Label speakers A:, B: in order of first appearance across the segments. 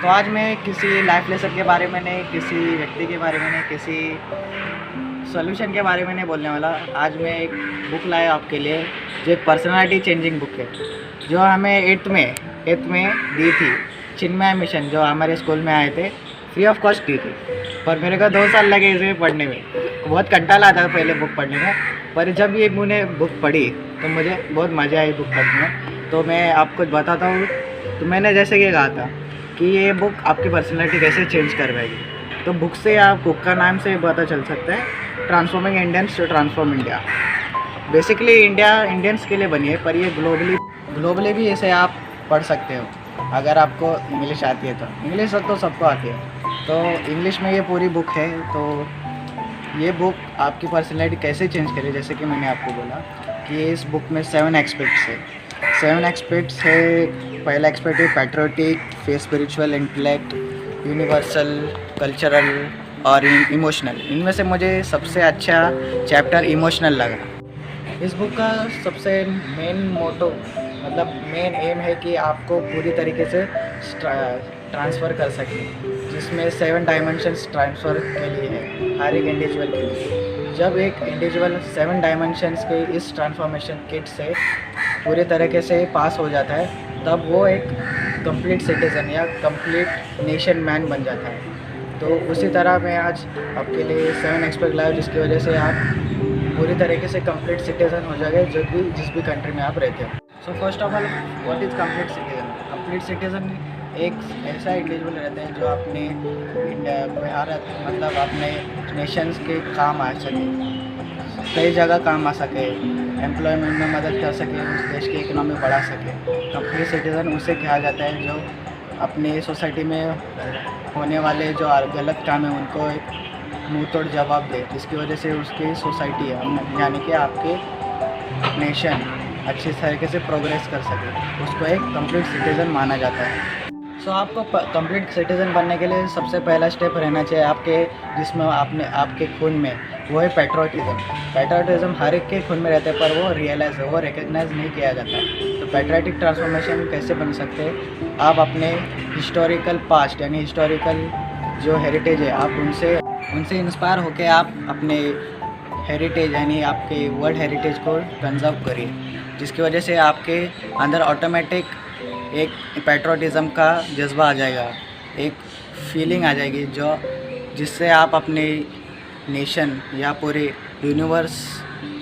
A: तो आज मैं किसी लाइफ लेसन के बारे में नहीं, किसी व्यक्ति के बारे में नहीं, किसी सॉल्यूशन के बारे में नहीं बोलने वाला। आज मैं एक बुक लाया आपके लिए, जो एक पर्सनालिटी चेंजिंग बुक है, जो हमें एट्थ में दी थी चिन्मय मिशन, जो हमारे स्कूल में आए थे, फ्री ऑफ कॉस्ट दी थी। पर मेरे को 2 साल लगे इसे पढ़ने में, बहुत कंटाला आता था पहले बुक पढ़ने में। पर जब ये मैंने बुक पढ़ी तो मुझे बहुत मज़ा आई बुक पढ़ने में। तो मैं आपको बताता हूँ। तो मैंने जैसे कि कहा था कि ये बुक आपकी पर्सनैलिटी कैसे चेंज करवाएगी। तो बुक से आप बुक का नाम से पता चल सकता है, transforming Indians to transform India. Basically Indians के लिए बनी है, पर ये ग्लोबली भी इसे आप पढ़ सकते हो अगर आपको इंग्लिश आती है। तो इंग्लिश तो सबको आती है, तो इंग्लिश में ये पूरी बुक है। तो ये बुक आपकी पर्सनैलिटी कैसे चेंज करे, जैसे कि मैंने आपको बोला कि इस बुक में 7 एस्पेक्ट्स है। 7 एस्पेक्ट्स है। पहला एस्पेक्ट है पैट्रियोटिक, फिर स्पिरिचुअल, इंटेलेक्ट, यूनिवर्सल, कल्चरल और इमोशनल। इनमें से मुझे सबसे अच्छा चैप्टर इमोशनल लगा। इस बुक का सबसे मेन मोटो मतलब मेन एम है कि आपको पूरी तरीके से ट्रांसफ़र कर सके, जिसमें 7 डायमेंशंस ट्रांसफ़र के लिए है हर एक इंडिविजुअल के लिए। जब एक इंडिविजुअल 7 डायमेंशंस के इस ट्रांसफॉर्मेशन किट से पूरे तरीके से पास हो जाता है, तब वो एक कंप्लीट सिटीज़न या कंप्लीट नेशन मैन बन जाता है। तो उसी तरह मैं आज आपके लिए 7 एस्पेक्ट लाया, जिसकी वजह से आप पूरी तरीके से कंप्लीट सिटीज़न हो जाएगा जिस भी कंट्री में आप रहते हो। So first of all, what is complete citizen? Complete citizen एक ऐसा इंडिविजुअल रहता है जो अपने भारत मतलब अपने नेशंस के काम आ सके, कई जगह काम आ सके, एम्प्लॉयमेंट में मदद कर सके, उस देश की इकोनॉमी बढ़ा सके। कंप्लीट सिटीज़न उसे कहा जाता है जो अपनी सोसाइटी में होने वाले जो गलत काम है उनको एक मुँह तोड़ जवाब दे, जिसकी वजह से उसकी सोसाइटी है यानी कि आपके नेशन अच्छी तरीके से प्रोग्रेस कर सके, उसको एक कंप्लीट सिटीज़न माना जाता है। सो आपको कंप्लीट सिटीज़न बनने के लिए सबसे पहला स्टेप रहना चाहिए आपके, जिसमें आपके खून में, वो है पैट्रियोटिज़म। पैट्रियोटिज़म हर एक के खून में रहता है, पर वो रिकग्नाइज़ नहीं किया जाता। तो पैट्रियोटिक ट्रांसफॉर्मेशन कैसे बन सकते हैं? आप अपने हिस्टोरिकल पास्ट यानी हिस्टोरिकल जो हेरिटेज है, आप उनसे इंस्पायर होकर आप अपने हेरिटेज यानी आपके वर्ल्ड हेरिटेज को कंजर्व करिए, जिसकी वजह से आपके अंदर ऑटोमेटिक एक पैट्रियोटिज़म का जज्बा आ जाएगा, एक फीलिंग आ जाएगी जिससे आप अपने नेशन या पूरे यूनिवर्स,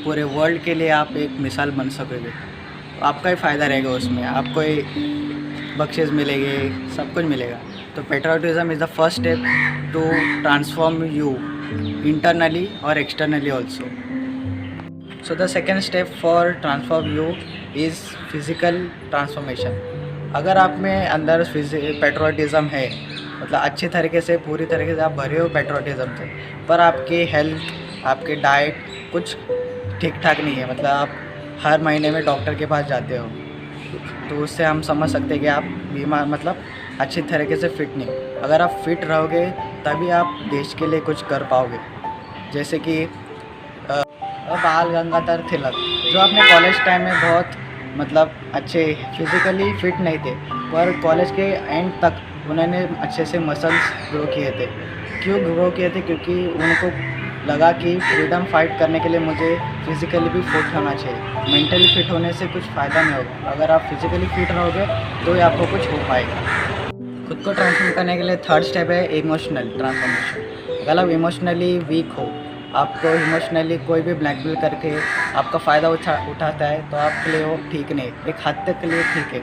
A: पूरे वर्ल्ड के लिए आप एक मिसाल बन सकोगे। आपका ही फ़ायदा रहेगा उसमें, आपको बख्शिश मिलेगी, सब कुछ मिलेगा। तो patriotism is the first step to transform you internally और externally also. So the second step for transform you is physical transformation. अगर आप में अंदर पैट्रियोटिज़म है, मतलब अच्छे तरीके से पूरी तरीके से आप भरे हो पैट्रियोटिज़म से, पर आपकी हेल्थ, आपके डाइट कुछ ठीक ठाक नहीं है, मतलब आप हर महीने में डॉक्टर के पास जाते हो, तो उससे हम समझ सकते हैं कि आप बीमार मतलब अच्छी तरीके से फिट नहीं। अगर आप फिट रहोगे तभी आप देश के लिए कुछ कर पाओगे। जैसे कि बाल गंगाधर तिलक, जो अपने कॉलेज टाइम में बहुत मतलब अच्छे फिज़िकली फिट नहीं थे, पर कॉलेज के एंड तक उन्होंने अच्छे से मसल्स ग्रो किए थे। क्यों ग्रो किए थे? क्योंकि उनको लगा कि फ्रीडम फाइट करने के लिए मुझे फिज़िकली भी फिट होना चाहिए, मेंटली फिट होने से कुछ फ़ायदा नहीं होगा। अगर आप फिज़िकली फिट रहोगे तो ही आपको कुछ हो पाएगा। खुद को ट्रांसफॉर्म करने के लिए थर्ड स्टेप है इमोशनल ट्रांसफॉर्मेशन। अगर आप इमोशनली वीक हो, आपको इमोशनली कोई भी ब्लैकमेल करके आपका फ़ायदा उठाता है, तो आपके लिए वो ठीक नहीं, एक हद तक के लिए ठीक है।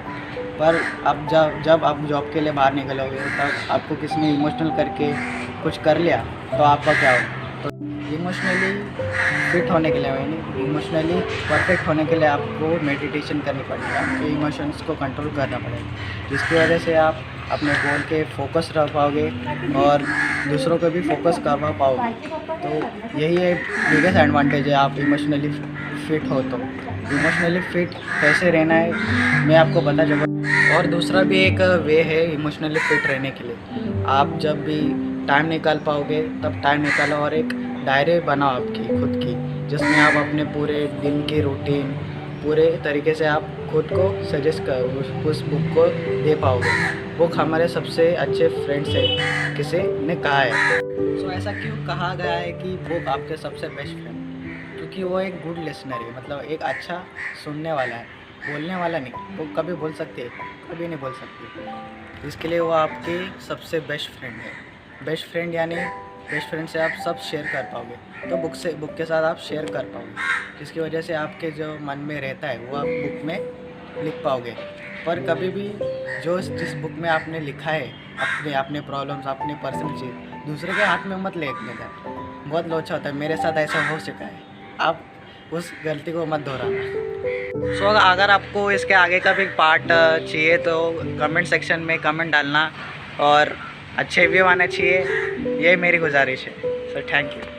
A: पर अब जब आप जॉब के लिए बाहर निकलोगे, तब आपको किसी ने इमोशनल करके कुछ कर लिया, तो आपका क्या हो? तो इमोशनली फिट होने के लिए यानी इमोशनली परफेक्ट होने के लिए आपको मेडिटेशन करनी पड़ेगी, आपके इमोशंस को कंट्रोल करना पड़ेगा, जिसकी वजह से आप अपने गोल के फोकस रह पाओगे और दूसरों को भी फोकस करवा पाओगे। तो यही एक बिगेस्ट एडवांटेज है आप इमोशनली फिट हो। तो इमोशनली फिट कैसे रहना है मैं आपको बता दूँगा। और दूसरा भी एक वे है इमोशनली फिट रहने के लिए, आप जब भी टाइम निकाल पाओगे तब टाइम निकालो और एक डायरी बनाओ आपकी खुद की, जिसमें आप अपने पूरे दिन की रूटीन पूरे तरीके से आप खुद को सजेस्ट कर उस बुक को दे पाओगे। बुक हमारे सबसे अच्छे फ्रेंड से किसी ने कहा है। सो ऐसा क्यों कहा गया है कि बुक आपके सबसे बेस्ट फ्रेंड? क्योंकि वो एक गुड लिसनर है, मतलब एक अच्छा सुनने वाला है, बोलने वाला नहीं। वो कभी बोल सकती है, कभी नहीं बोल सकती। इसके लिए वो आपकी सबसे बेस्ट फ्रेंड है। बेस्ट फ्रेंड यानी बेस्ट फ्रेंड से आप सब शेयर कर पाओगे, तो बुक के साथ आप शेयर कर पाओगे, जिसकी वजह से आपके जो मन में रहता है वो आप बुक में लिख पाओगे। पर कभी भी जिस बुक में आपने लिखा है अपने प्रॉब्लम्स, अपने पर्सनल चीज़ दूसरे के हाथ में मत लिखने का। बहुत लोचा होता है, मेरे साथ ऐसा हो चुका है। आप उस गलती को मत दोहराना। सो अगर आपको इसके आगे का भी पार्ट चाहिए तो कमेंट सेक्शन में कमेंट डालना, और अच्छे व्यू आना चाहिए, ये मेरी गुजारिश है। So thank you.